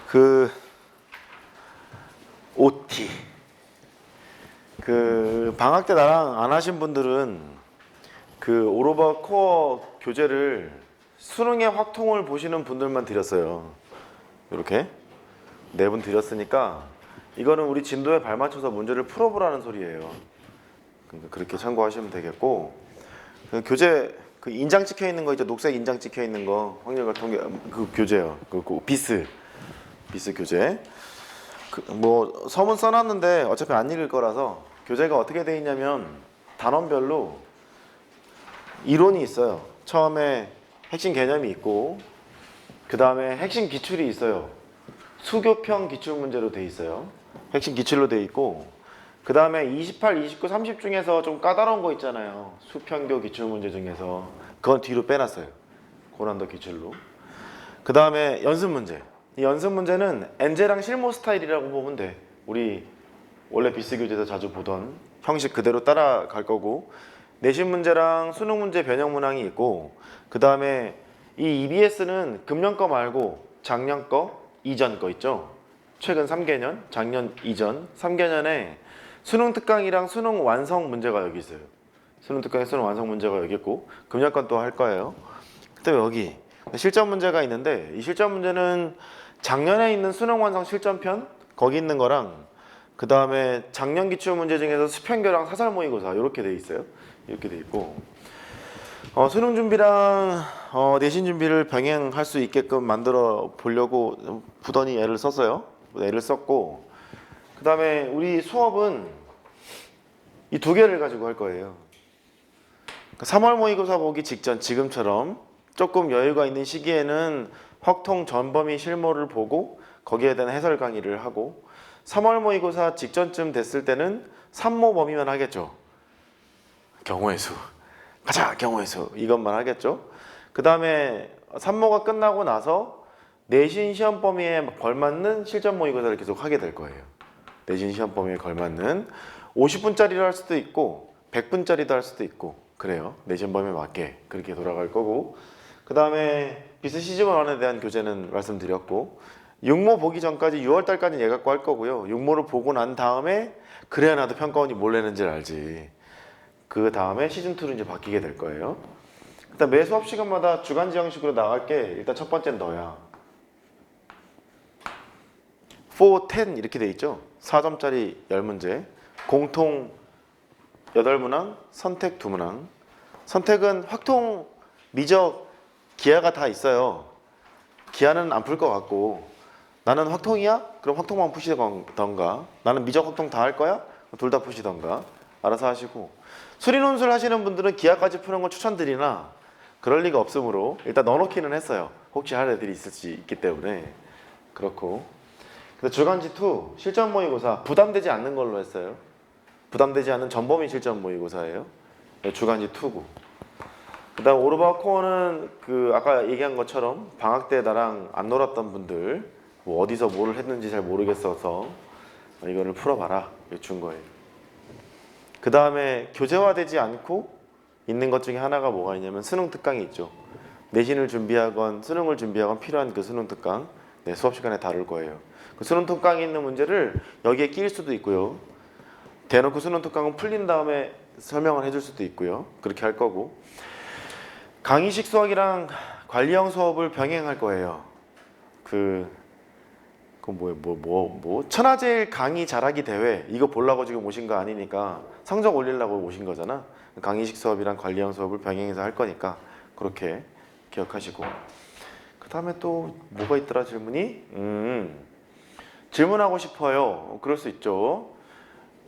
그 OT 그 방학 때 나랑 안 하신 분들은 그 오로바 코어 교재를 수능의 확통을 보시는 분들만 드렸어요. 이렇게 네 분 드렸으니까 이거는 우리 진도에 발맞춰서 문제를 풀어보라는 소리예요. 그러니까 그렇게 참고하시면 되겠고, 그 교재 그 인장 찍혀 있는 거 있죠? 녹색 인장 찍혀 있는 거 확률과 통계 그 교재요. 그 비스 교재. 뭐 서문 써놨는데 어차피 안 읽을 거라서 교재가 어떻게 돼 있냐면 단원별로 이론이 있어요. 처음에 핵심 개념이 있고 그 다음에 핵심 기출이 있어요. 수교평 기출 문제로 돼 있어요. 핵심 기출로 돼 있고 그 다음에 28, 29, 30 중에서 좀 까다로운 거 있잖아요. 수평교 기출 문제 중에서 그건 뒤로 빼놨어요. 고난도 기출로. 그 다음에 연습 문제. 이 연습 문제는 엔제랑 실무 스타일이라고 보면 돼. 우리 원래 비스 교재에서 자주 보던 형식 그대로 따라갈 거고, 내신 문제랑 수능 문제 변형 문항이 있고, 그 다음에 이 EBS는 금년 거 말고 작년 거, 이전 거 있죠. 최근 3개년, 작년 이전 3개년에 수능 특강이랑 수능 완성 문제가 여기 있어요. 수능 특강에 수능 완성 문제가 여기 있고, 금년 건 또 할 거예요. 그다음에 여기 실전 문제가 있는데, 이 실전 문제는 작년에 있는 수능 완성 실전편 거기 있는 거랑 그 다음에 작년 기출 문제 중에서 수평교랑 사설 모의고사 이렇게 돼 있어요. 이렇게 돼 있고, 수능 준비랑 내신 준비를 병행할 수 있게끔 만들어 보려고 부단히 애를 썼어요. 애를 썼고, 그 다음에 우리 수업은 이 두 개를 가지고 할 거예요. 3월 모의고사 보기 직전, 지금처럼 조금 여유가 있는 시기에는 확통 전범위 실무를 보고 거기에 대한 해설 강의를 하고, 3월 모의고사 직전쯤 됐을 때는 산모 범위만 하겠죠. 경우의 수 가자, 경우의 수 이것만 하겠죠. 그 다음에 산모가 끝나고 나서 내신 시험 범위에 걸맞는 실전 모의고사를 계속 하게 될 거예요. 내신 시험 범위에 걸맞는 50분짜리로 할 수도 있고 100분짜리도 할 수도 있고 그래요. 내신 범위에 맞게 그렇게 돌아갈 거고, 그 다음에 비스 시즌1에 대한 교재는 말씀드렸고, 육모 보기 전까지 6월달까지 얘 갖고 할 거고요. 육모를 보고 난 다음에 그래야 나도 평가원이 뭘 내는지를 알지. 그 다음에 시즌2로 이제 바뀌게 될 거예요. 일단 매 수업 시간마다 주간지 형식으로 나갈게. 일단 첫 번째는 너야. 4, 10 이렇게 돼 있죠. 4점짜리 10문제. 공통 8문항, 선택 2문항. 선택은 확통, 미적, 기하가 다 있어요. 기하는 안 풀 것 같고, 나는 확통이야? 그럼 확통만 푸시던가, 나는 미적 확통 다 할 거야? 둘 다 푸시던가 알아서 하시고, 수리논술 하시는 분들은 기하까지 푸는 걸 추천드리나 그럴 리가 없으므로 일단 넣어놓기는 했어요. 혹시 할 애들이 있을 수 있기 때문에. 그렇고, 근데 주간지 2 실전 모의고사 부담되지 않는 걸로 했어요. 부담되지 않는 전범위 실전 모의고사예요. 주간지 2고, 그 다음 오르바 코어는 그 아까 얘기한 것처럼 방학 때 나랑 안 놀았던 분들, 뭐 어디서 뭘 했는지 잘 모르겠어서 이거를 풀어봐라 준 거예요. 그 다음에 교재화되지 않고 있는 것 중에 하나가 뭐가 있냐면 수능 특강이 있죠. 내신을 준비하건 수능을 준비하건 필요한 그 수능 특강, 네, 수업 시간에 다룰 거예요. 그 수능 특강에 있는 문제를 여기에 끼일 수도 있고요. 대놓고 수능 특강은 풀린 다음에 설명을 해줄 수도 있고요. 그렇게 할 거고, 강의식 수학이랑 관리형 수업을 병행할 거예요. 천하제일 강의 잘하기 대회 이거 보려고 지금 오신 거 아니니까, 성적 올리려고 오신 거잖아. 강의식 수업이랑 관리형 수업을 병행해서 할 거니까 그렇게 기억하시고, 그 다음에 또 뭐가 있더라 질문이? 질문하고 싶어요. 그럴 수 있죠.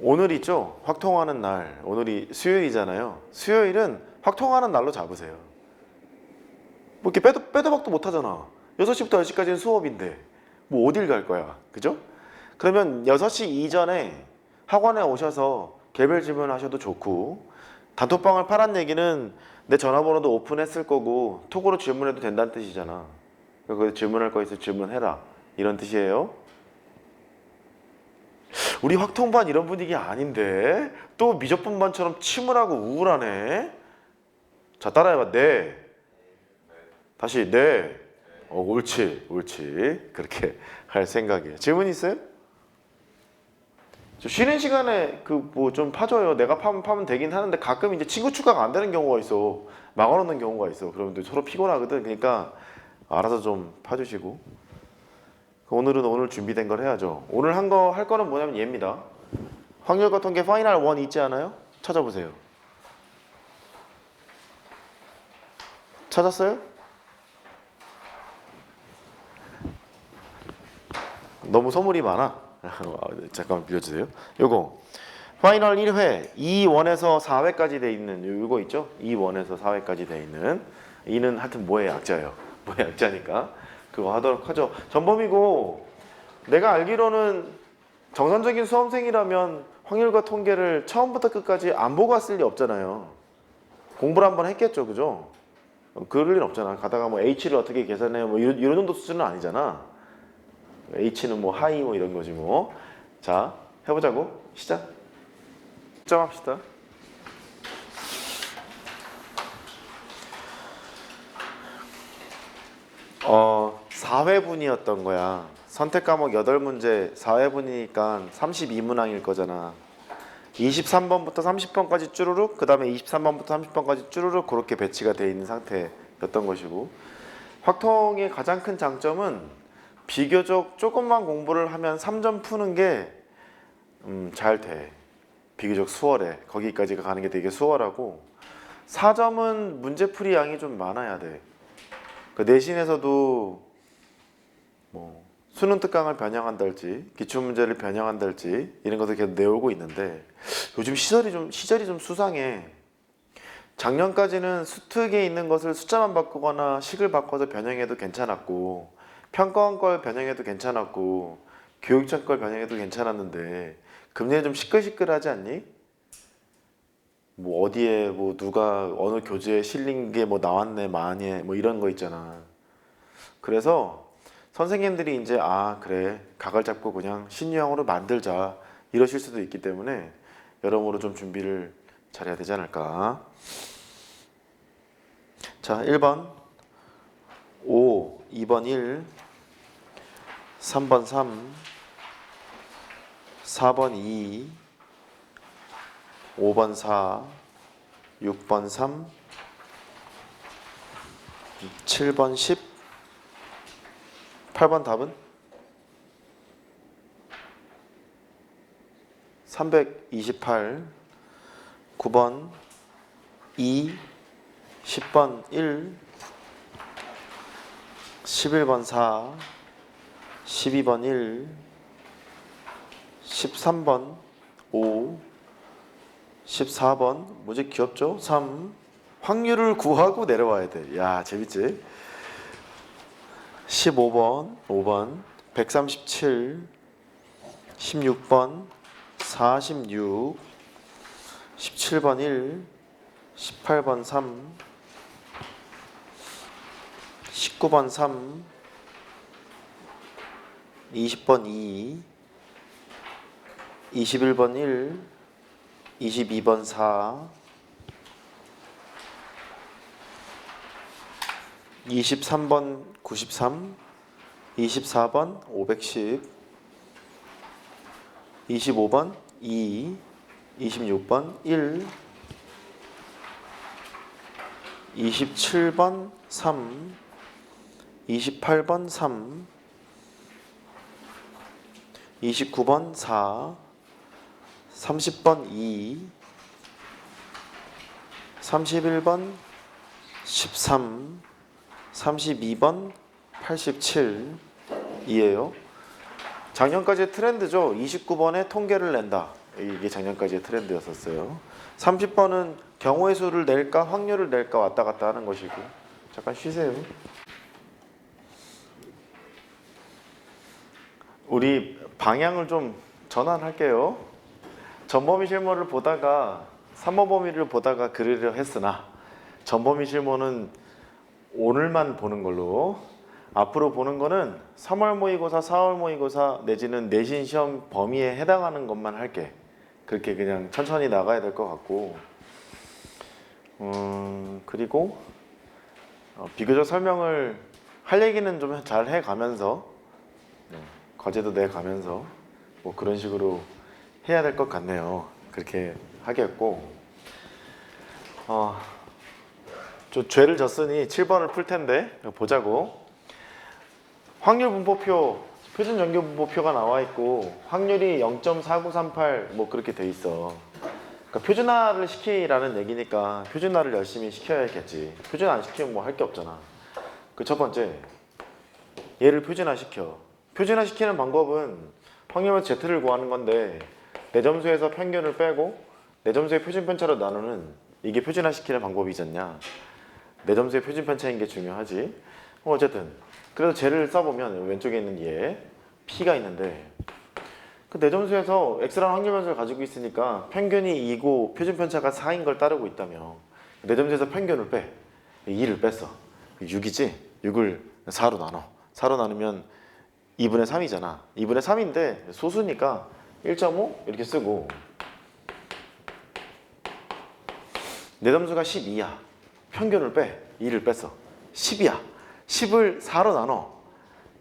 오늘 있죠. 확통하는 날. 오늘이 수요일이잖아요. 수요일은 확통하는 날로 잡으세요. 뭐 이렇게 빼도 박도 못 하잖아. 6시부터 10시까지는 수업인데 뭐 어딜 갈 거야. 그죠? 그러면 6시 이전에 학원에 오셔서 개별 질문하셔도 좋고, 단톡방을 파란 얘기는 내 전화번호도 오픈했을 거고 톡으로 질문해도 된다는 뜻이잖아. 그래서 질문할 거 있으면 질문해라 이런 뜻이에요. 우리 확통반 이런 분위기 아닌데 또 미적분반처럼 침울하고 우울하네. 자, 따라해봐. 네. 다시 네. 옳지, 옳지. 그렇게 할 생각이에요. 질문 있어요? 저 쉬는 시간에 그 뭐 좀 파줘요. 내가 파면 되긴 하는데 가끔 이제 친구 추가가 안 되는 경우가 있어. 막아놓는 경우가 있어. 그러면 또 서로 피곤하거든. 그러니까 알아서 좀 파주시고. 오늘은 오늘 준비된 걸 해야죠. 오늘 할 거는 뭐냐면 얘입니다. 확률과 통계 파이널 1 있지 않아요? 찾아보세요. 찾았어요? 너무 소물이 많아. 잠깐만 빌려주세요. 요거 파이널 1회 2원에서 4회까지 돼 있는 요거 있죠? 2원에서 4회까지 돼 있는 2는 하여튼 뭐의 약자예요. 뭐의 약자니까 그거 하도록 하죠. 전범이고 내가 알기로는 정상적인 수험생이라면 확률과 통계를 처음부터 끝까지 안 보고 왔을 리 없잖아요. 공부를 한번 했겠죠, 그죠? 그럴 일 없잖아. 가다가 뭐 H를 어떻게 계산해 뭐 이런 정도 수준은 아니잖아. H는 뭐 하이 뭐 이런 거지 뭐. 자, 해보자고. 시작. 시작합시다. 어, 4회분이었던 거야. 선택 과목 8문제 4회분이니까 32문항일 거잖아. 23번부터 30번까지 쭈루룩, 그 다음에 23번부터 30번까지 쭈루룩 그렇게 배치가 되어 있는 상태였던 것이고, 확통의 가장 큰 장점은 비교적 조금만 공부를 하면 3점 푸는 게 잘 돼. 비교적 수월해. 거기까지가 가는 게 되게 수월하고, 4점은 문제풀이 양이 좀 많아야 돼. 그 내신에서도 뭐 수능 특강을 변형한달지 기출문제를 변형한달지 이런 것들 계속 내오고 있는데, 요즘 시절이 좀 수상해. 작년까지는 수특에 있는 것을 숫자만 바꾸거나 식을 바꿔서 변형해도 괜찮았고, 평가원 걸 변형해도 괜찮았고, 교육청 걸 변형해도 괜찮았는데, 금년에 좀 시끌시끌하지 않니? 뭐 어디에 뭐 누가 어느 교재에 실린 게 뭐 나왔네 많이 뭐 이런 거 있잖아. 그래서 선생님들이 이제 아 그래 각을 잡고 그냥 신유형으로 만들자 이러실 수도 있기 때문에 여러모로 좀 준비를 잘해야 되지 않을까. 자, 1번 5, 2번 1, 3번 3, 4번 2, 5번 4, 6번 3, 7번 10, 8번 답은 328, 9번 2, 10번 1, 11번 4, 12번 1, 13번 5, 14번 뭐지 귀엽죠? 3. 확률을 구하고 내려와야 돼. 야 재밌지? 15번 5번 137, 16번 46, 17번 1, 18번 3, 19번 3, 20번 2, 21번 1, 22번 4, 23번 93, 24번 510, 25번 2, 26번 1, 27번 3, 28번 3, 29번 4, 30번 2, 31번 13, 32번 87 이에요. 작년까지의 트렌드죠. 29번에 통계를 낸다. 이게 작년까지의 트렌드였었어요. 30번은 경우의 수를 낼까 확률을 낼까 왔다 갔다 하는 것이고. 잠깐 쉬세요. 우리 방향을 좀 전환할게요. 전범위 실무를 보다가 3번 범위를 보다가 그리려 했으나 전범위 실무는 오늘만 보는 걸로, 앞으로 보는 거는 3월 모의고사, 4월 모의고사 내지는 내신 시험 범위에 해당하는 것만 할게. 그렇게 그냥 천천히 나가야 될 것 같고, 그리고 비교적 설명을 할 얘기는 좀 잘 해가면서 과제도 내가면서 뭐 그런 식으로 해야 될 것 같네요. 그렇게 하겠고 저 죄를 졌으니 7번을 풀 텐데 보자고. 확률 분포표, 표준 정규 분포표가 나와 있고 확률이 0.4938 뭐 그렇게 돼 있어. 그러니까 표준화를 시키라는 얘기니까 표준화를 열심히 시켜야겠지. 표준화 안 시키면 뭐 할 게 없잖아. 그 첫 번째, 얘를 표준화 시켜. 표준화 시키는 방법은 확률만 Z를 구하는 건데 내 점수에서 평균을 빼고 내 점수의 표준 편차로 나누는 이게 표준화 시키는 방법이잖냐. 내 점수의 표준 편차인 게 중요하지. 어쨌든 그래서 쟤를 써보면 왼쪽에 있는 얘 P가 있는데 그 내 점수에서 X라는 확률 변수를 가지고 있으니까 평균이 2고 표준 편차가 4인 걸 따르고 있다며 내 점수에서 평균을 빼 2를 뺐어. 6이지? 6을 4로 나눠. 4로 나누면 2분의 3이잖아. 2분의 3인데 소수니까 1.5 이렇게 쓰고 내 점수가 12야. 평균을 빼. 2를 뺐어. 10이야. 10을 4로 나눠.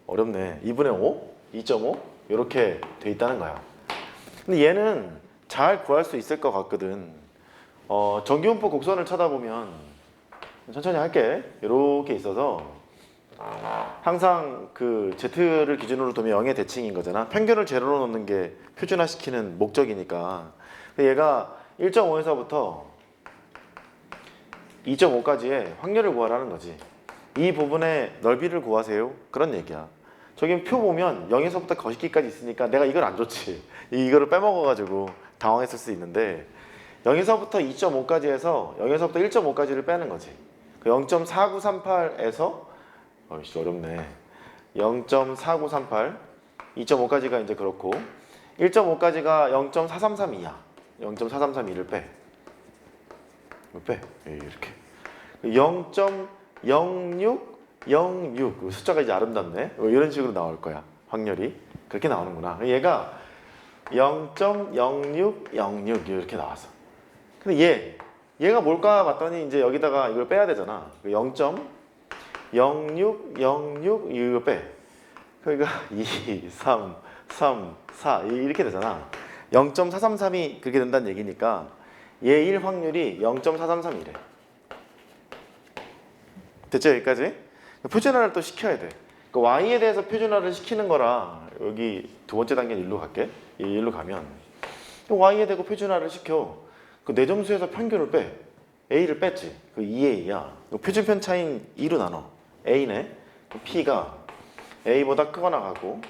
어렵네. 2분의 5? 2.5? 이렇게 돼 있다는 거야. 근데 얘는 잘 구할 수 있을 것 같거든. 정규분포 곡선을 찾아보면 천천히 할게. 이렇게 있어서 항상 그 Z를 기준으로 두면 0의 대칭인 거잖아. 평균을 제로로 놓는 게 표준화시키는 목적이니까. 얘가 1.5에서부터 2.5까지의 확률을 구하라는 거지. 이 부분의 넓이를 구하세요. 그런 얘기야. 저기 표 보면 0에서부터 거시기까지 있으니까 내가 이걸 안 줬지. 이거를 빼먹어가지고 당황했을 수 있는데 0에서부터 2.5까지 해서 0에서부터 1.5까지를 빼는 거지. 그 0.4938에서 어이씨 어렵네. 0.4938 2.5까지가 이제 그렇고 1.5까지가 0.4332야. 0.4332를 빼. 빼. 이렇게 0.0606 숫자가 이제 아름답네. 이런 식으로 나올 거야. 확률이 그렇게 나오는구나. 얘가 0.0606 이렇게 나왔어. 근데 얘가 뭘까 봤더니 이제 여기다가 이걸 빼야 되잖아. 0.0606 이거 빼. 그러니까 2, 3, 3, 4 이렇게 되잖아. 0.433이 그렇게 된다는 얘기니까 얘 1 확률이 0.433이래. 됐죠? 여기까지? 표준화를 또 시켜야 돼. 그 Y에 대해서 표준화를 시키는 거라 여기 두 번째 단계는 일로 갈게. 일로 가면 Y에 대고 표준화를 시켜. 그 내 점수에서 평균을 빼. A를 뺐지. 그 2A야. 표준 편차인 2로 나눠. A네. P가 A보다 크거나 같고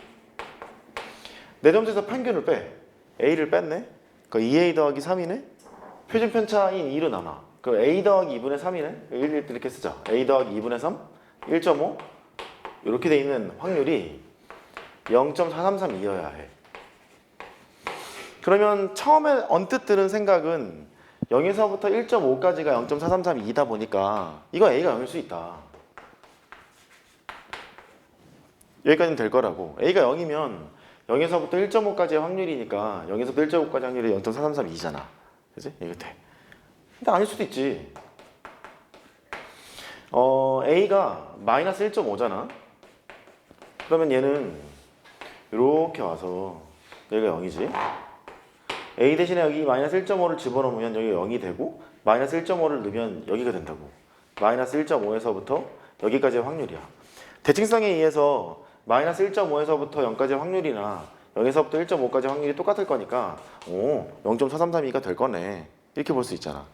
내 점수에서 평균을 빼. A를 뺐네. 그 2A 더하기 3이네. 표준 편차인 2로 나눠. 그 A 더하기 2분의 3이네. 이렇게 쓰자. A 더하기 2분의 3 1.5 이렇게 돼 있는 확률이 0.433이어야 해. 그러면 처음에 언뜻 드는 생각은 0에서부터 1.5까지가 0.433이다 보니까 이거 A가 0일 수 있다. 여기까지는 될 거라고. A가 0이면 0에서부터 1.5까지의 확률이니까 0에서부터 1.5까지 확률이 0.433이잖아. 그치? 이거 돼. 근데 아닐 수도 있지. A가 마이너스 1.5잖아. 그러면 얘는 이렇게 와서 여기가 0이지. A 대신에 여기 마이너스 1.5를 집어넣으면 여기가 0이 되고 마이너스 1.5를 넣으면 여기가 된다고. 마이너스 1.5에서부터 여기까지의 확률이야. 대칭성에 의해서 마이너스 1.5에서부터 0까지의 확률이나 0에서부터 1.5까지 확률이 똑같을 거니까 0.432가 될 거네. 이렇게 볼 수 있잖아.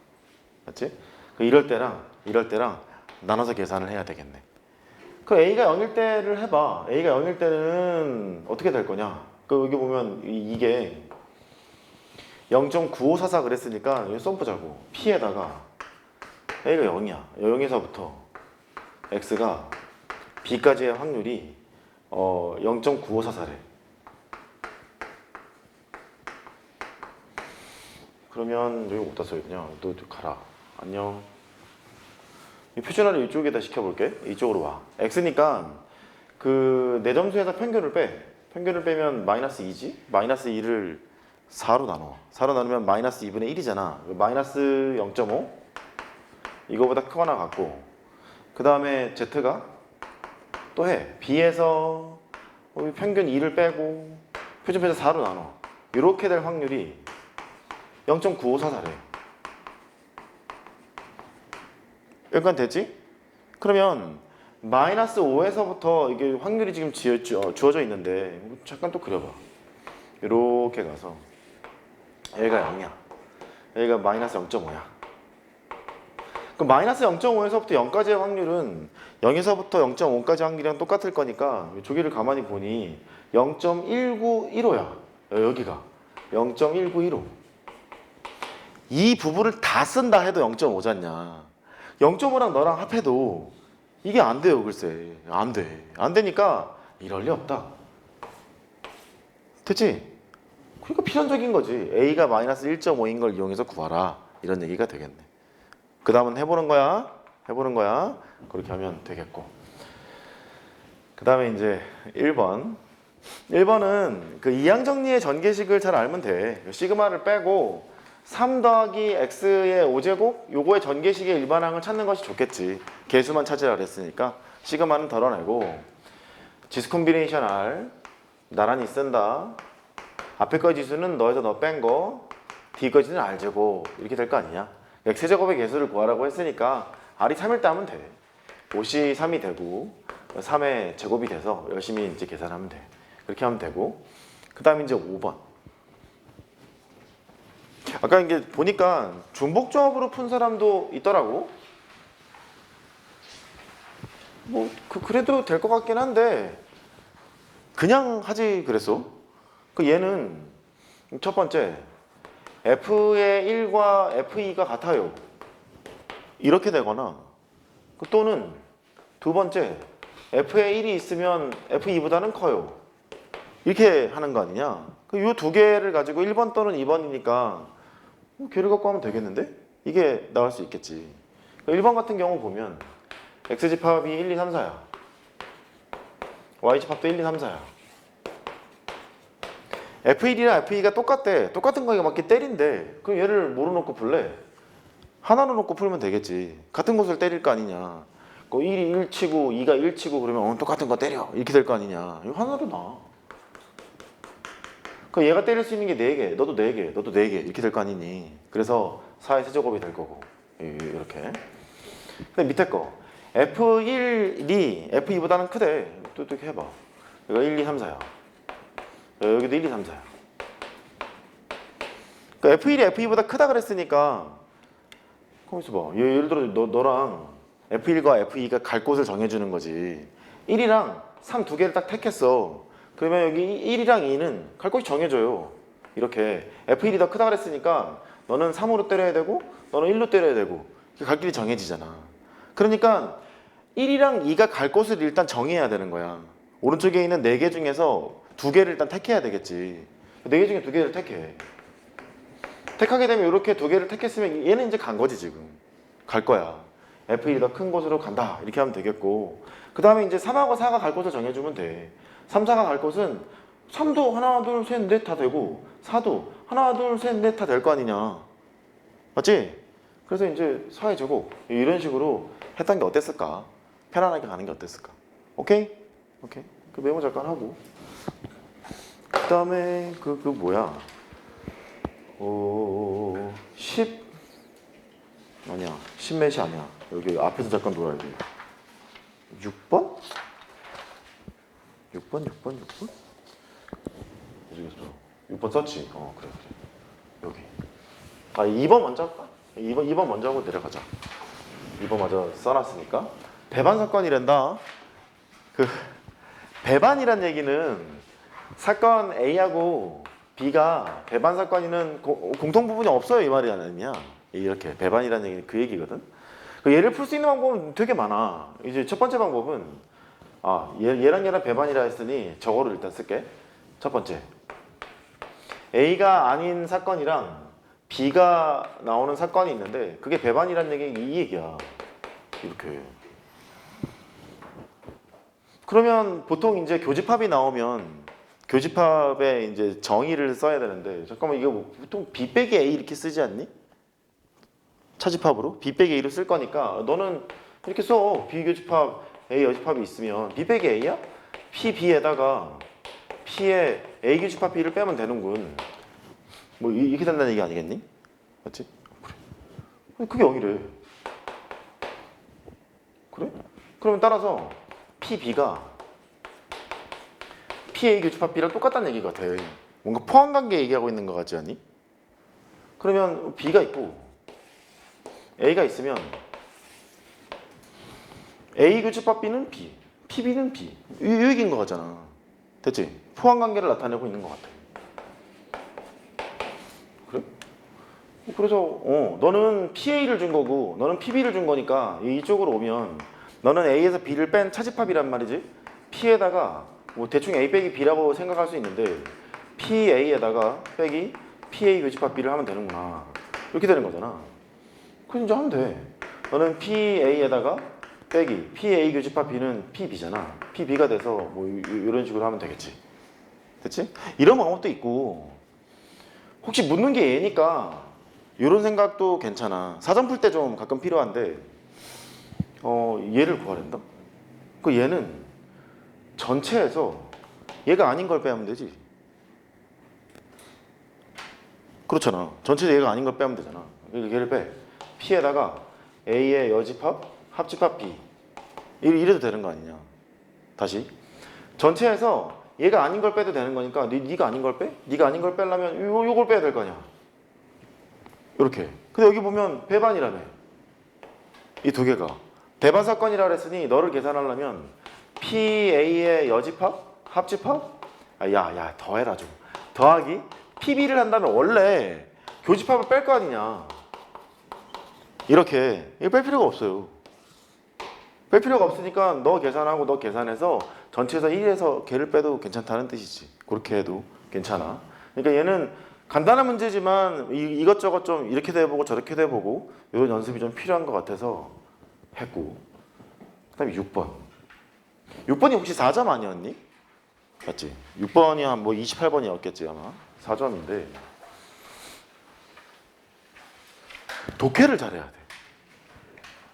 맞지? 이럴 때랑 나눠서 계산을 해야 되겠네. 그 A가 0일 때를 해봐. A가 0일 때는 어떻게 될 거냐? 여기 보면 이게 0.9544 그랬으니까 여기 써보자고. P에다가 A가 0이야. 0에서부터 X가 B까지의 확률이 0.9544래. 그러면 여기 어디다 써있냐? 너 가라. 안녕. 이 표준화를 이쪽에다 시켜볼게. 이쪽으로 와. X니까 그 내 점수에서 평균을 빼. 평균을 빼면 마이너스 2지? 마이너스 2를 4로 나눠. 4로 나누면 마이너스 2분의 1이잖아. 마이너스 0.5 이거보다 크거나 같고 그 다음에 Z가 또 해. B에서 평균 2를 빼고 표준편차 4로 나눠. 이렇게 될 확률이 0.9544래. 여기까지 됐지? 그러면 마이너스 5에서부터 이게 확률이 지금 주어져 있는데 잠깐 또 그려봐. 이렇게 가서 여기가 0이야. 여기가 마이너스 0.5야. 그럼 마이너스 0.5에서부터 0까지의 확률은 0에서부터 0.5까지 확률이랑 똑같을 거니까 조기를 가만히 보니 0.1915야. 여기가 0.1915. 이 부분을 다 쓴다 해도 0.5잖냐. 0.5랑 너랑 합해도 이게 안 돼요, 글쎄. 안 돼. 안 되니까 이럴 리 없다. 됐지? 그러니까 필연적인 거지. A가 마이너스 1.5인 걸 이용해서 구하라. 이런 얘기가 되겠네. 그 다음은 해보는 거야. 해보는 거야. 그렇게 하면 되겠고. 그 다음에 이제 1번. 1번은 그 이항정리의 전개식을 잘 알면 돼. 시그마를 빼고 3 더하기 x의 5제곱 요거의 전개식의 일반항을 찾는 것이 좋겠지. 개수만 찾으라 그랬으니까 시그마는 덜어내고 지수 콤비네이션 R 나란히 쓴다. 앞에 거 지수는 너에서 너 뺀 거, 뒤 거 지수는 R제곱 이렇게 될 거 아니냐. x제곱의 개수를 구하라고 했으니까 R이 3일 때 하면 돼. 5이 3이 되고 3의 제곱이 돼서 열심히 이제 계산하면 돼. 그렇게 하면 되고 그 다음에 이제 5번. 아까 이게 보니까 중복조합으로 푼 사람도 있더라고. 뭐 그래도 될 것 같긴 한데 그냥 하지 그랬어. 그 얘는 첫 번째 F의 1과 F2가 같아요. 이렇게 되거나 또는 두 번째 F의 1이 있으면 F2보다는 커요. 이렇게 하는 거 아니냐. 이 두 개를 가지고 1번 또는 2번이니까 걔를 갖고 하면 되겠는데? 이게 나올 수 있겠지. 1번 같은 경우 보면 X집합이 1, 2, 3, 4야. Y집합도 1, 2, 3, 4야. F1이랑 F2가 똑같대. 똑같은 거에 맞게 때린대. 그럼 얘를 뭐로 놓고 풀래? 하나로 놓고 풀면 되겠지. 같은 곳을 때릴 거 아니냐. 1이 1 치고 2가 1 치고 그러면 똑같은 거 때려. 이렇게 될 거 아니냐. 이거 하나로 놔. 그 얘가 때릴 수 있는 게 4개, 너도 4개, 너도 4개 이렇게 될 거 아니니. 그래서 4의 세제곱이 될 거고 이렇게. 근데 밑에 거 F1이 F2보다는 크대. 또 이렇게 해봐. 이거 1, 2, 3, 4야. 여기도 1, 2, 3, 4야. 그러니까 F1이 F2보다 크다 그랬으니까 거기서 봐. 예를 들어 너랑 F1과 F2가 갈 곳을 정해주는 거지. 1이랑 3 두 개를 딱 택했어. 그러면 여기 1이랑 2는 갈 곳이 정해져요. 이렇게 F1이 더 크다 그랬으니까 너는 3으로 때려야 되고 너는 1로 때려야 되고 갈 길이 정해지잖아. 그러니까 1이랑 2가 갈 곳을 일단 정해야 되는 거야. 오른쪽에 있는 4개 중에서 2개를 일단 택해야 되겠지. 4개 중에 2개를 택해. 택하게 되면 이렇게 2개를 택했으면 얘는 이제 간 거지. 지금 갈 거야. F1이 더 큰 곳으로 간다. 이렇게 하면 되겠고, 그 다음에 이제 3하고 4가 갈 곳을 정해주면 돼. 3, 4가 갈 곳은 3도 하나, 둘, 셋, 넷 다 되고 4도 하나, 둘, 셋, 넷 다 될 거 아니냐. 맞지? 그래서 이제 4의 제곱 이런 식으로 했던 게 어땠을까? 편안하게 가는 게 어땠을까? 오케이? 오케이. 그 메모 잠깐 하고. 그 다음에 그 뭐야? 10 아니야. 10몇이 아니야. 여기 앞에서 잠깐 놀아야 돼. 6번? 6번? 6번 썼지? 그래. 여기. 2번 먼저 할까? 2번 먼저 하고 내려가자. 2번 먼저 써놨으니까. 배반 사건이란다. 배반이란 얘기는 사건 A하고 B가 배반 사건이는 공통 부분이 없어요. 이 말이 아니냐. 이렇게 배반이라는 얘기는 그 얘기거든. 얘를 풀 수 있는 방법은 되게 많아. 이제 첫 번째 방법은 얘랑 배반이라 했으니 저거를 일단 쓸게. 첫 번째, A가 아닌 사건이랑 B가 나오는 사건이 있는데 그게 배반이라는 얘기 이 얘기야. 이렇게. 그러면 보통 이제 교집합이 나오면 교집합에 이제 정의를 써야 되는데, 잠깐만, 이거 보통 B 빼기 A 이렇게 쓰지 않니? 차집합으로 B 빼기 A를 쓸 거니까 너는 이렇게 써. 비교집합 A 여집합이 있으면 B 빼기 A야? P, B에다가 P의 A 교집합 B를 빼면 되는군. 뭐 이렇게 된다는 얘기 아니겠니? 맞지? 그래. 그게 0이래. 그래? 그러면 따라서 P, B가 P, A 교집합 B랑 똑같다는 얘기 같아. 뭔가 포함관계 얘기하고 있는 것 같지 않니? 그러면 B가 있고 A가 있으면 A 교집합 B는 B, PB는 B. 이 얘기인 것 같잖아. 됐지? 포함관계를 나타내고 있는 것 같아. 그래? 그래서 너는 PA를 준 거고 너는 PB를 준 거니까 이쪽으로 오면 너는 A에서 B를 뺀 차집합이란 말이지. P에다가 뭐 대충 A 빼기 B라고 생각할 수 있는데 PA에다가 빼기 PA 교집합 B를 하면 되는구나. 이렇게 되는 거잖아. 그래서 이제 하면 돼. 너는 PA에다가 빼기 PA 교집합 B는 PB잖아. PB가 돼서 뭐 이런 식으로 하면 되겠지. 됐지? 이런 방법도 있고 혹시 묻는 게 얘니까 이런 생각도 괜찮아. 사전 풀 때 좀 가끔 필요한데 얘를 구하랜다? 그 얘는 전체에서 얘가 아닌 걸 빼면 되지. 그렇잖아. 전체에서 얘가 아닌 걸 빼면 되잖아. 얘를 빼. P에다가 A의 여집합, 합집합 B 이래도 되는 거 아니냐. 다시 전체에서 얘가 아닌 걸 빼도 되는 거니까 네가 아닌 걸 빼? 네가 아닌 걸 빼려면 요걸 빼야 될 거 아니야. 이렇게. 근데 여기 보면 배반이라며. 이 두 개가 배반 사건이라 그랬으니 너를 계산하려면 PA의 여집합, 합집합 야 더해라 좀. 더하기 PB를 한다면 원래 교집합을 뺄 거 아니냐. 이렇게 이거 뺄 필요가 없어요. 뺄 필요가 없으니까 너 계산하고 너 계산해서 전체에서 1에서 걔를 빼도 괜찮다는 뜻이지. 그렇게 해도 괜찮아. 그러니까 얘는 간단한 문제지만 이것저것 좀 이렇게도 해보고 저렇게도 해보고 이런 연습이 좀 필요한 것 같아서 했고. 그 다음에 6번. 6번이 혹시 4점 아니었니? 맞지? 6번이 한 뭐 28번이었겠지 아마. 4점인데 독해를 잘해야 돼.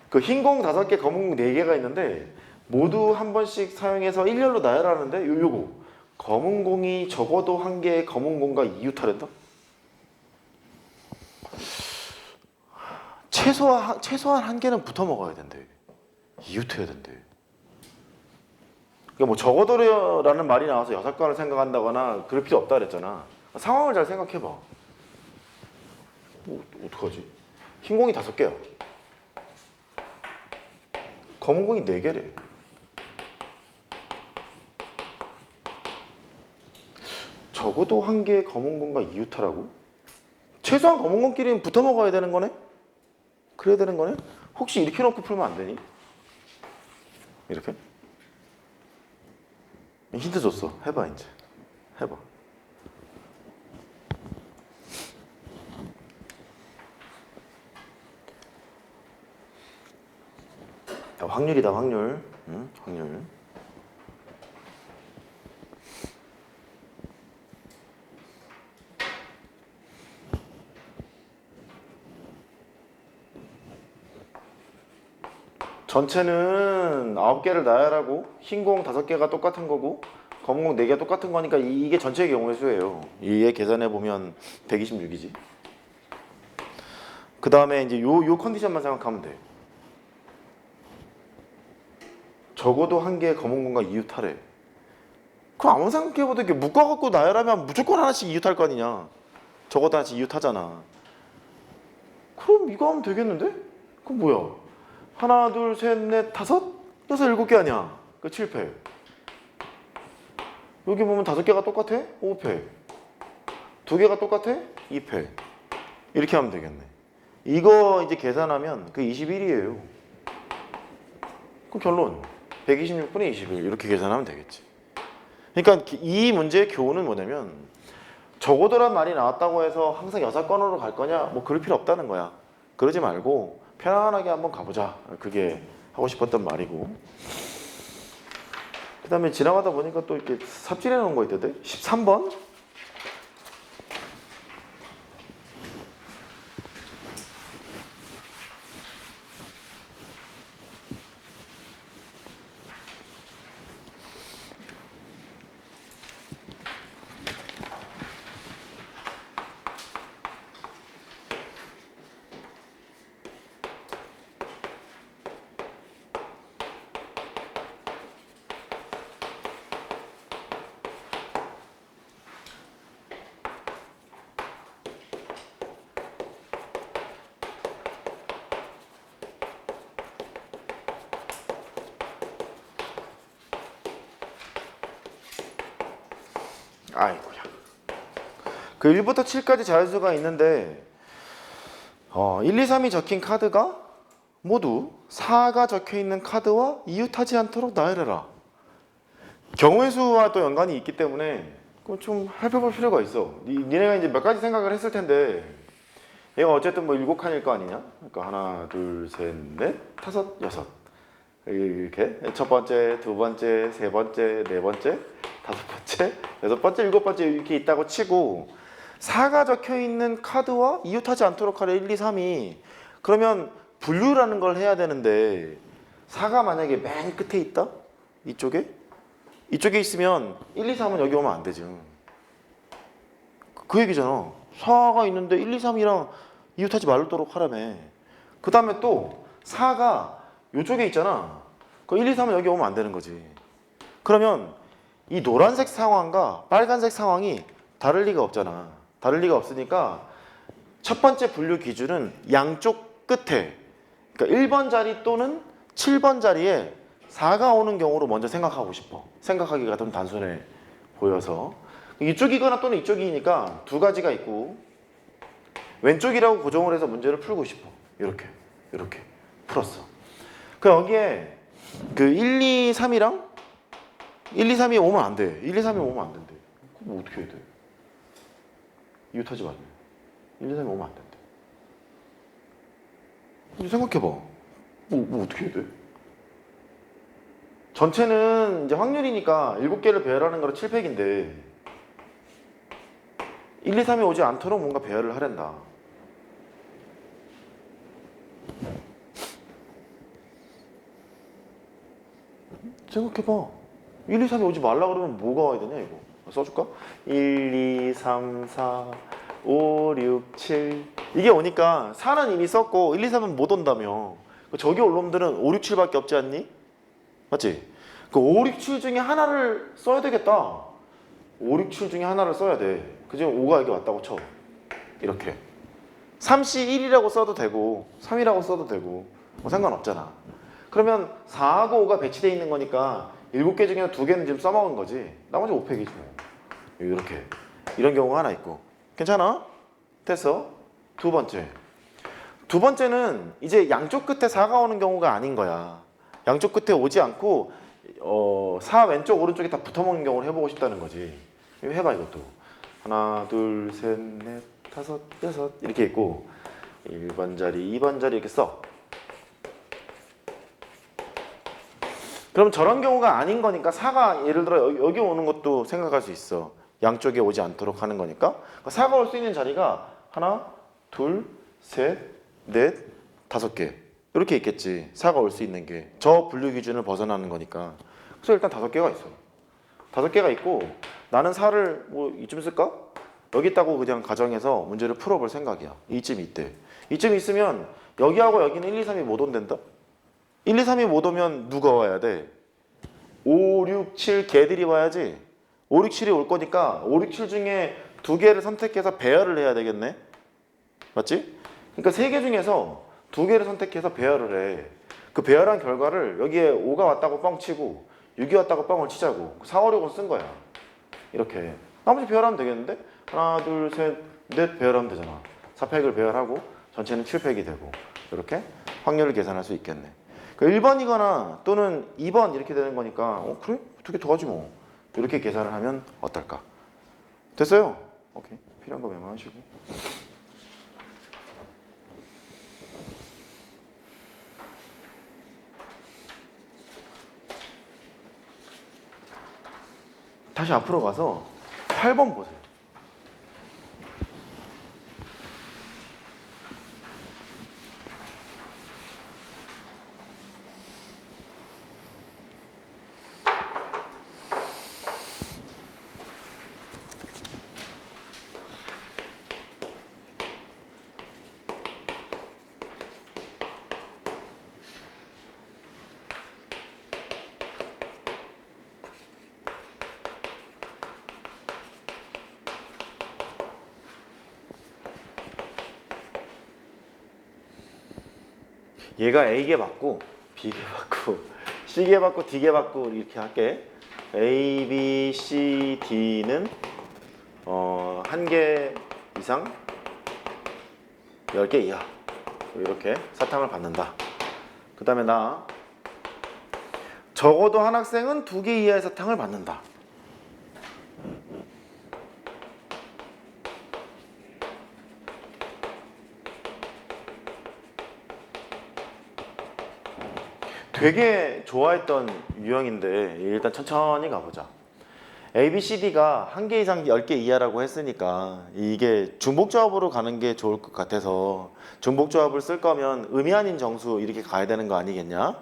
그 흰 공 5개, 검은 공 4개가 있는데 모두 한 번씩 사용해서 일렬로 나열하는데 요거 검은 공이 적어도 한 개의 검은 공과 이웃하랜다? 최소한 한 개는 붙어 먹어야 된대. 이웃해야 된대. 그러니까 뭐 적어도라는 말이 나와서 6건을 생각한다거나 그럴 필요 없다 그랬잖아. 상황을 잘 생각해봐. 어떡하지? 흰 공이 5개야. 검은 공이 4개래. 적어도 한 개의 검은 공과 이웃하라고? 최소한 검은 공끼리는 붙어 먹어야 되는 거네? 그래야 되는 거네? 혹시 이렇게 놓고 풀면 안 되니? 이렇게? 힌트 줬어. 해봐 이제. 해봐. 야, 확률이다 확률. 응? 확률. 전체는 9개를 나열하고 흰 공 5개가 똑같은 거고 검은 공 4개가 똑같은 거니까 이게 전체의 경우의 수예요. 이게 계산해보면 126이지. 그 다음에 이제 요 컨디션만 생각하면 돼. 적어도 한 개의 검은 공과 이웃하래. 그럼 아무 생각해봐도 이렇게 묶어갖고 나열하면 무조건 하나씩 이웃할 거 아니냐. 적어도 하나씩 이웃하잖아. 그럼 이거 하면 되겠는데? 그럼 뭐야? 하나, 둘, 셋, 넷, 다섯? 6, 7개 아니야. 그 7패. 여기 보면 5개가 똑같아? 5패. 2개가 똑같아? 2패. 이렇게 하면 되겠네. 이거 이제 계산하면 그 21이에요. 그럼 결론 126분의 21 이렇게 계산하면 되겠지. 그러니까 이 문제의 교훈은 뭐냐면 적어도란 말이 나왔다고 해서 항상 6건으로 갈 거냐? 뭐 그럴 필요 없다는 거야. 그러지 말고 편안하게 한번 가보자. 그게 하고 싶었던 말이고. 그 다음에 지나가다 보니까 또 이렇게 삽질해 놓은 거 있던데? 13번? 아이고야. 그 1부터 7까지 자연수가 있는데 1, 2, 3이 적힌 카드가 모두 4가 적혀있는 카드와 이웃하지 않도록 나열해라. 경우의 수와 또 연관이 있기 때문에 좀 살펴볼 필요가 있어. 니네가 이제 몇 가지 생각을 했을 텐데 얘가 어쨌든 뭐 7칸일 거 아니냐? 그러니까 하나, 둘, 셋, 넷, 다섯, 여섯. 이렇게 첫 번째, 두 번째, 세 번째, 네 번째, 다섯 번째, 여섯 번째, 일곱 번째 이렇게 있다고 치고 4가 적혀있는 카드와 이웃하지 않도록 하래 1, 2, 3이 그러면 분류라는 걸 해야 되는데 4가 만약에 맨 끝에 있다? 이쪽에 있으면 1, 2, 3은 여기 오면 안 되지. 그 얘기잖아. 4가 있는데 1, 2, 3이랑 이웃하지 말도록 하라며. 그 다음에 또 4가 이쪽에 있잖아. 그 1, 2, 3은 여기 오면 안 되는 거지. 그러면 이 노란색 상황과 빨간색 상황이 다를 리가 없잖아. 다를 리가 없으니까 첫 번째 분류 기준은 양쪽 끝에, 그러니까 1번 자리 또는 7번 자리에 4가 오는 경우로 먼저 생각하고 싶어. 생각하기가 좀 단순해 보여서 이쪽이거나 또는 이쪽이니까 두 가지가 있고 왼쪽이라고 고정을 해서 문제를 풀고 싶어. 이렇게 풀었어. 그 여기에 그 1, 2, 3이랑 1, 2, 3이 오면 안 돼. 1, 2, 3이 오면 안 된대. 그럼 뭐 어떻게 해야 돼? 이웃하지 말래. 1, 2, 3이 오면 안 된대. 이제 생각해봐. 뭐 어떻게 해야 돼? 전체는 이제 확률이니까 7개를 배열하는 거로 7팩인데 1, 2, 3이 오지 않도록 뭔가 배열을 하란다. 생각해봐. 1, 2, 3이 오지 말라 그러면 뭐가 와야 되냐 이거. 써줄까? 1, 2, 3, 4, 5, 6, 7 이게 오니까 4는 이미 썼고 1, 2, 3은 못 온다며. 저기 올 놈들은 5, 6, 7밖에 없지 않니? 맞지? 그 5, 6, 7 중에 하나를 써야 되겠다. 5, 6, 7 중에 하나를 써야 돼. 그중 5가 여기 왔다고 쳐. 이렇게 3C 1이라고 써도 되고 3이라고 써도 되고 뭐 상관없잖아. 그러면 4하고 5가 배치되어 있는 거니까 7개 중에 2개는 지금 써먹은 거지. 나머지 5팩이지 뭐. 이렇게 이런 경우가 하나 있고. 괜찮아? 됐어. 두 번째는 이제 양쪽 끝에 4가 오는 경우가 아닌 거야. 양쪽 끝에 오지 않고 4 왼쪽 오른쪽에 다 붙어먹는 경우를 해보고 싶다는 거지. 이거 해봐. 이것도 하나 둘 셋 넷 다섯 여섯 이렇게 있고 1번 자리 2번 자리 이렇게 써. 그럼 저런 경우가 아닌 거니까 4가 예를 들어 여기 오는 것도 생각할 수 있어. 양쪽에 오지 않도록 하는 거니까 4가 올 수 있는 자리가 하나 둘 셋 넷 다섯 개 이렇게 있겠지. 4가 올 수 있는 게 저 분류 기준을 벗어나는 거니까. 그래서 일단 5개가 있어. 5개가 있고 나는 4를 뭐 이쯤 쓸까? 여기 있다고 그냥 가정해서 문제를 풀어볼 생각이야. 이쯤 있대. 이쯤 있으면 여기하고 여기는 1, 2, 3이 못 온댄다? 1, 2, 3이 못 오면 누가 와야 돼? 5, 6, 7 개들이 와야지. 5, 6, 7이 올 거니까 5, 6, 7 중에 2개를 선택해서 배열을 해야 되겠네? 맞지? 그러니까 3개 중에서 2개를 선택해서 배열을 해. 그 배열한 결과를 여기에 5가 왔다고 뻥 치고 6이 왔다고 뻥을 치자고. 4, 5, 6은 쓴 거야. 이렇게. 나머지 배열하면 되겠는데? 하나, 둘, 셋, 넷 배열하면 되잖아. 4팩을 배열하고 전체는 7팩이 되고 이렇게 확률을 계산할 수 있겠네. 그 1번이거나 또는 2번 이렇게 되는 거니까 그래? 2개 더 하지 뭐. 이렇게 계산을 하면 어떨까? 됐어요? 오케이. 필요한 거 메모하시고. 다시 앞으로 가서 8번 보세요. 얘가 A개 받고 B개 받고 C개 받고 D개 받고 이렇게 할게. A, B, C, D는 한 개 이상 10개 이하 이렇게 사탕을 받는다. 그 다음에 나 적어도 한 학생은 2개 이하의 사탕을 받는다. 되게 좋아했던 유형인데 일단 천천히 가보자. A, B, C, D가 한 개 이상 10개 이하라고 했으니까 이게 중복조합으로 가는 게 좋을 것 같아서 중복조합을 쓸 거면 의미 아닌 정수 이렇게 가야 되는 거 아니겠냐?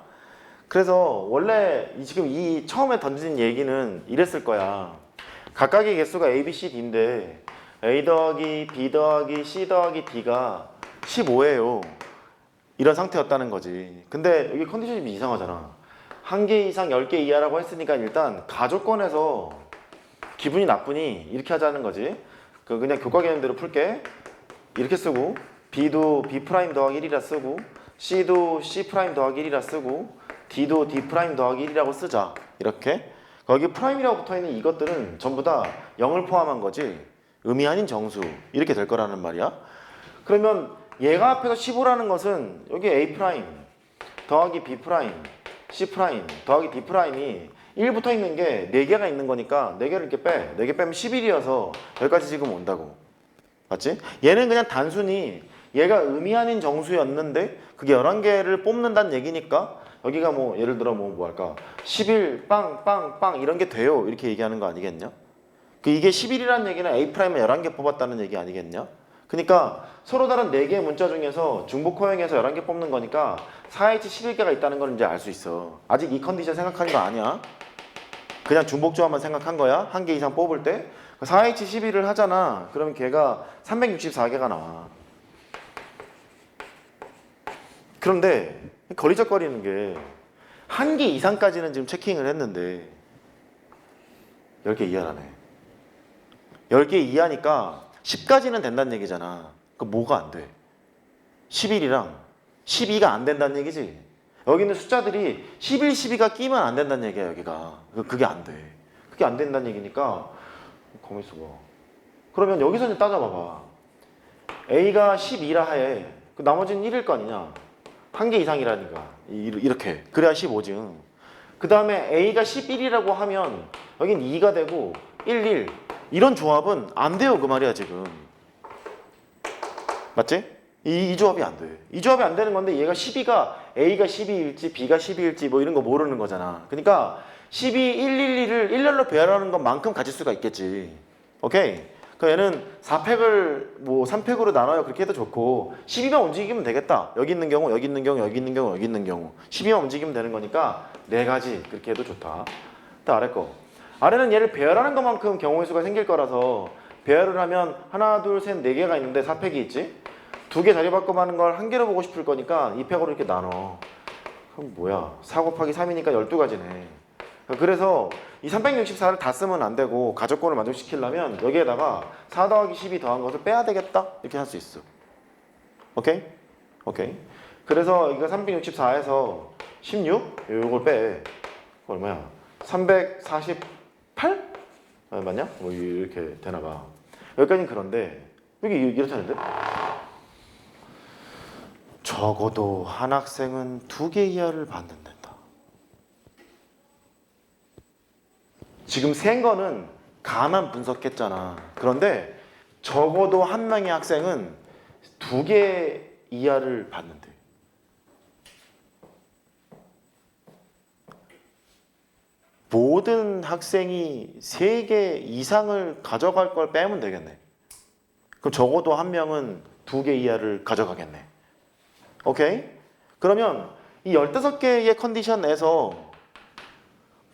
그래서 원래 지금 이 처음에 던진 얘기는 이랬을 거야. 각각의 개수가 A, B, C, D인데 A 더하기 B 더하기 C 더하기 D가 15예요. 이런 상태였다는 거지. 근데 여기 컨디션이 좀 이상하잖아. 한 개 이상 10개 이하라고 했으니까 일단 가족권에서 기분이 나쁘니 이렇게 하자는 거지. 그냥 교과 개념대로 풀게. 이렇게 쓰고 B도 B' 더하기 1이라 쓰고 C도 C' 더하기 1이라 쓰고 D도 D' 더하기 1이라고 쓰자. 이렇게. 거기 프라임이라고 붙어있는 이것들은 전부 다 0을 포함한 거지 의미 아닌 정수 이렇게 될 거라는 말이야. 그러면 얘가 앞에서 15라는 것은 여기 A' 더하기 B' C' 더하기 D'이 1 붙어 있는 게 4개가 있는 거니까 4개를 이렇게 빼. 4개 빼면 11이어서 여기까지 지금 온다고. 맞지? 얘는 그냥 단순히 얘가 의미 아닌 정수였는데 그게 11개를 뽑는다는 얘기니까 여기가 뭐 예를 들어 뭐 할까 11 빵 이런 게 돼요. 이렇게 얘기하는 거 아니겠냐? 이게 11이라는 얘기는 A'을 11개 뽑았다는 얘기 아니겠냐? 그러니까 서로 다른 4개의 문자 중에서 중복 호형에서 11개 뽑는 거니까 4H 11개가 있다는 걸 이제 알 수 있어. 아직 이 컨디션 생각하는 거 아니야. 그냥 중복 조합만 생각한 거야. 한 개 이상 뽑을 때 4H 11을 하잖아. 그러면 걔가 364개가 나와. 그런데 거리적거리는 게 한 개 이상까지는 지금 체킹을 했는데 10개 이하라네. 10개 이하니까 10까지는 된다는 얘기잖아. 그럼 뭐가 안 돼? 11이랑 12가 안 된다는 얘기지. 여기 있는 숫자들이 11, 12가 끼면 안 된다는 얘기야. 여기가. 그게 안 돼. 그게 안 된다는 얘기니까 가만 있어봐. 그러면 여기서 이제 따져봐봐. A가 12라 해. 그 나머지는 1일 거 아니냐. 한 개 이상이라니까. 이렇게. 그래야 15지. 그 다음에 A가 11이라고 하면 여긴 2가 되고 1, 1. 이런 조합은 안 돼요. 그 말이야 지금. 맞지? 이 조합이 안 돼. 이 조합이 안 되는 건데 얘가 12가 A가 12일지 B가 12일지 뭐 이런 거 모르는 거잖아. 그러니까 12, 111을 1렬로 배열하는 것만큼 가질 수가 있겠지. 오케이? 그러니까 얘는 4팩을 뭐 3팩으로 나눠요. 그렇게 해도 좋고 12만 움직이면 되겠다. 여기 있는 경우, 여기 있는 경우, 여기 있는 경우, 여기 있는 경우 12만 움직이면 되는 거니까 4가지 그렇게 해도 좋다. 또 아래 거. 아래는 얘를 배열하는 것만큼 경우의 수가 생길 거라서 배열을 하면 하나, 둘, 셋, 4개가 있는데 4팩이 있지? 2개 자리 바꿔가는 걸 1개로 보고 싶을 거니까 2팩으로 이렇게 나눠. 그럼 뭐야? 4 곱하기 3이니까 12가지네. 그래서 이 364를 다 쓰면 안 되고 가족권을 만족시키려면 여기에다가 4 더하기 12 더한 것을 빼야 되겠다? 이렇게 할 수 있어. 오케이? 오케이. 그래서 이거 364에서 16? 이걸 빼. 얼마야? 348? 맞냐? 뭐 이렇게 되나봐. 여기까지는 그런데 여기 이렇다는데? 적어도 한 학생은 2개 이하를 받는단다. 지금 센 거는 가만 분석했잖아. 그런데 적어도 한 명의 학생은 2개 이하를 받는데. 모든 학생이 3개 이상을 가져갈 걸 빼면 되겠네. 그럼 적어도 한 명은 2개 이하를 가져가겠네. 오케이? 그러면 이 15개의 컨디션에서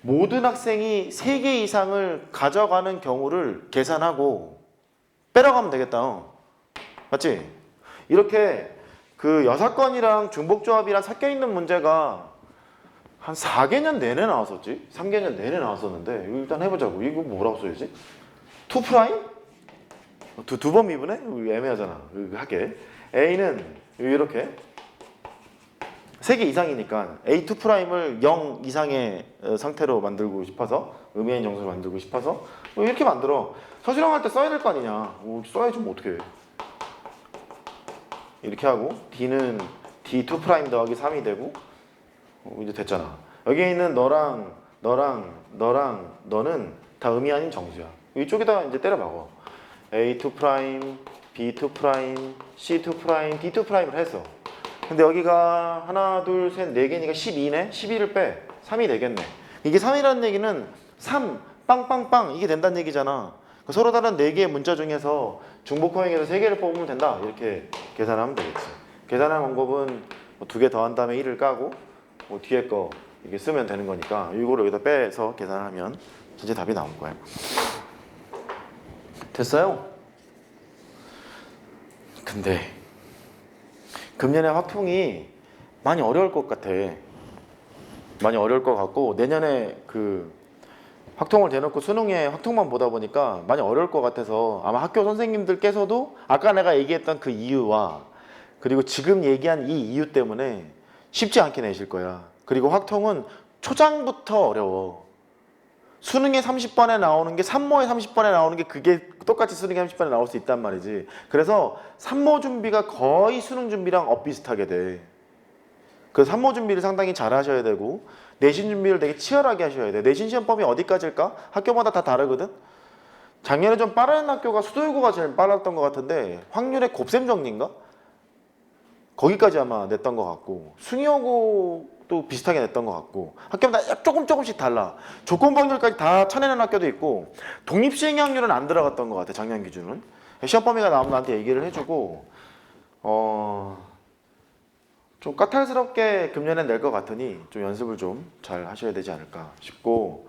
모든 학생이 3개 이상을 가져가는 경우를 계산하고 빼러가면 되겠다. 맞지? 이렇게 그 6건이랑 중복조합이랑 섞여있는 문제가 한 4개년 내내 나왔었지? 3개년 내내 나왔었는데 이거 일단 해보자고. 이거 뭐라고 써야지? 2 프라임? 두 번 미분해? 애매하잖아. 하게. A는 이렇게 3개 이상이니까 A2 프라임을 0 이상의 상태로 만들고 싶어서 의미 있는 정수를 만들고 싶어서 이렇게 만들어. 서술형할 때 써야 될 거 아니냐. 써야지 뭐 어떻게 해. 이렇게 하고 D는 D2' 더하기 3이 되고 이제 됐잖아. 여기에 있는 너랑 너는 다 의미 아닌 정수야. 이쪽에다 이제 때려 박어. A2', B2', C2', D2'을 했어. 근데 여기가 하나, 둘, 셋, 네 개니까 12네? 12를 빼. 3이 되겠네. 이게 3이라는 얘기는 3, 빵빵빵 이게 된다는 얘기잖아. 서로 다른 4개의 문자 중에서 중복호행에서 3개를 뽑으면 된다. 이렇게 계산하면 되겠지. 계산할 방법은 2개 더한 다음에 1을 까고 뒤에 거 이게 쓰면 되는 거니까 이거를 여기다 빼서 계산하면 전체 답이 나올 거예요. 됐어요? 근데 금년에 화풍이 많이 어려울 것 같아. 많이 어려울 것 같고 내년에 그 확통을 대놓고 수능에 확통만 보다 보니까 많이 어려울 것 같아서 아마 학교 선생님들께서도 아까 내가 얘기했던 그 이유와 그리고 지금 얘기한 이 이유 때문에 쉽지 않게 내실 거야. 그리고 확통은 초장부터 어려워. 수능에 30번에 나오는 게 산모에 30번에 나오는 게 그게 똑같이 수능에 30번에 나올 수 있단 말이지. 그래서 산모 준비가 거의 수능 준비랑 엇비슷하게 돼. 그 산모 준비를 상당히 잘 하셔야 되고 내신 준비를 되게 치열하게 하셔야 돼. 내신 시험법이 어디까지일까? 학교마다 다 다르거든. 작년에 좀 빠른 학교가 수도여고가 제일 빨랐던 것 같은데 확률의 곱셈 정리인가? 거기까지 아마 냈던 것 같고 숭이여고도 비슷하게 냈던 것 같고 학교마다 조금씩 달라. 조건 확률까지 다 쳐내는 학교도 있고 독립시행 확률은 안 들어갔던 것 같아. 작년 기준은. 시험 범위가 나오면 나한테 얘기를 해주고 좀 까탈스럽게 금년에 낼 것 같으니 좀 연습을 좀 잘 하셔야 되지 않을까 싶고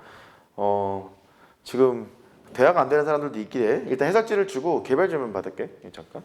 지금 대학 안 되는 사람들도 있기에 일단 해설지를 주고 개별 질문 받을게. 잠깐.